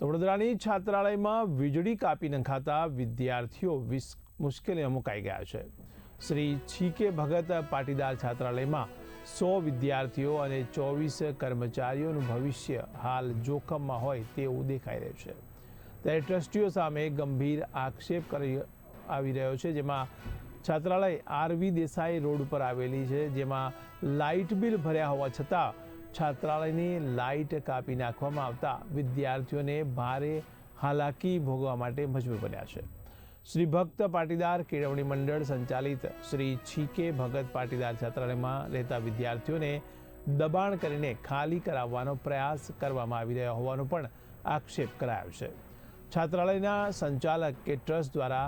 તો વડોદરાની છાત્રાલયમાં વીજળી કાપી નખાતા વિદ્યાર્થીઓ મુશ્કેલીમાં મુકાઈ ગયા છે। શ્રી છીકે ભગત પાટીદાર છાત્રાલયમાં 100 વિદ્યાર્થીઓ અને 24 કર્મચારીઓનું ભવિષ્ય હાલ જોખમમાં હોય તેવું દેખાઈ રહ્યું છે। ત્યારે ટ્રસ્ટીઓ સામે ગંભીર આક્ષેપ કરી આવી રહ્યો છે, જેમાં છાત્રાલય આરવી દેસાઈ રોડ પર આવેલી છે, જેમાં લાઇટ બિલ ભર્યા હોવા છતાં છાત્રાલયની લાઇટ કાપી નાખવામાં આવતા વિદ્યાર્થીઓને ભારે હાલાકી ભોગવવા માટે મજબૂર બન્યા છે। શ્રી ભક્ત પાટીદાર કેળવણી મંડળ સંચાલિત શ્રી છીકે ભગત પાટીદાર છાત્રાલયમાં રહેતા વિદ્યાર્થીઓને દબાણ કરીને ખાલી કરાવવાનો પ્રયાસ કરવામાં આવી રહ્યો હોવાનો પણ આક્ષેપ કરાયો છે। છાત્રાલયના સંચાલક કે ટ્રસ્ટ દ્વારા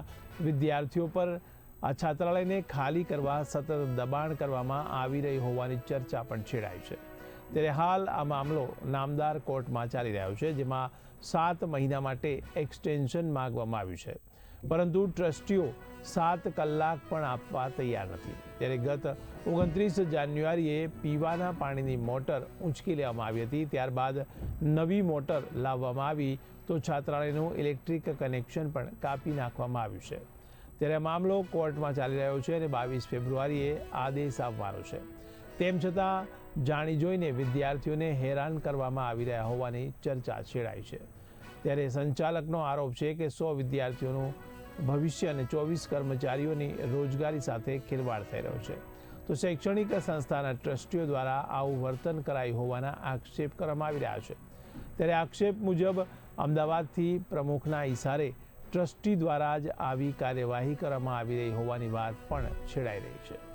વિદ્યાર્થીઓ પર આ છાત્રાલયને ખાલી કરવા સતત દબાણ કરવામાં આવી રહી હોવાની ચર્ચા પણ છેડાઈ છે। ત્યારે હાલ આ મામલો નામદાર કોર્ટમાં ચાલી રહ્યો છે, જેમાં 7 મહિના માટે એક્સટેન્શન માંગવામાં આવ્યું છે, પરંતુ ટ્રસ્ટીઓ 7 કલાક પણ આપવા તૈયાર નથી। ત્યારે ગત 29 જાન્યુઆરીએ પીવાના પાણીની મોટર ઊંચકી લેવામાં આવી હતી, ત્યારબાદ નવી મોટર લાવવામાં આવી તો છાત્રાલયનું ઇલેક્ટ્રિક કનેક્શન પણ કાપી નાખવામાં આવ્યું છે। ત્યારે મામલો કોર્ટમાં ચાલી રહ્યો છે અને 22 ફેબ્રુઆરીએ આદેશ આવવાનો છે। તેમ છતાં જાણી જોઈને વિદ્યાર્થીઓને હેરાન કરવામાં આવી રહ્યા હોવાની ચર્ચા છેડાઈ છે। ત્યારે સંચાલકનો આરોપ છે કે 100 વિદ્યાર્થીઓનું ભવિષ્ય અને 24 કર્મચારીઓની રોજગારી સાથે ખેલવાડ થઈ રહ્યો છે, તો શૈક્ષણિક સંસ્થાના ટ્રસ્ટીઓ દ્વારા આવું વર્તન કરાયું હોવાના આક્ષેપ કરવામાં આવી રહ્યા છે। ત્યારે આક્ષેપ મુજબ અમદાવાદથી પ્રમુખના ઇશારે ટ્રસ્ટી દ્વારા જ આવી કાર્યવાહી કરવામાં આવી રહી હોવાની વાત પણ છેડાઈ રહી છે।